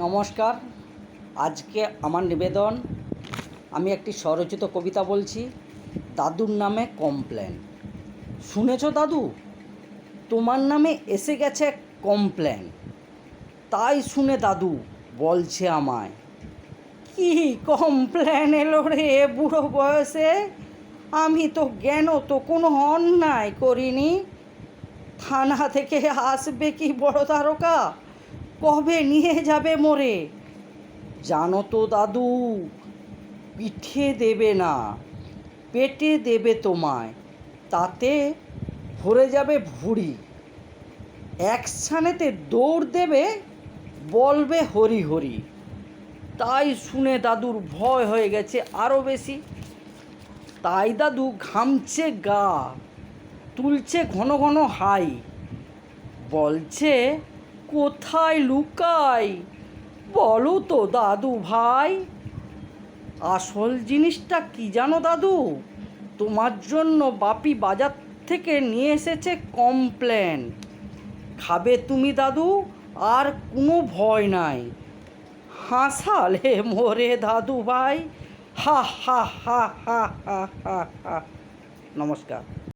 নমস্কার। আজকে আমার নিবেদন, আমি একটি স্বরচিত কবিতা বলছি। দাদুর নামে কমপ্লেন। শুনেছ দাদু, তোমার নামে এসে গেছে কমপ্লেন। তাই শুনে দাদু বলছে আমায়, কি কমপ্লেন এলো রে বুড়ো বয়সে? আমি তো জ্ঞান তো কোনো অন্যায় করিনি। থানা থেকে আসবে কি বড় তারকা, কবে নিয়ে যাবে মোরে? জানো তো দাদু, পিঠে দেবে না, পেটে দেবে তোমায়, তাতে ভরে যাবে ভুঁড়ি। একসানেতে দৌড় দেবে, বলবে হরি হরি। তাই শুনে দাদুর ভয় হয়ে গেছে আরও বেশি। তাই দাদু ঘামছে গা, তুলছে ঘন ঘন হাই, বলছে কোথায় লুকাই, বলো তো দাদু ভাই। আসল জিনিসটা কি জানো দাদু? তোমার জন্য বাপি বাজার থেকে নিয়ে এসেছে কমপ্লেন। খাবে তুমি দাদু, আর কোনো ভয় নাই। হাসালে মোরে দাদু ভাই, হা হা হা হা হা হা হা। নমস্কার।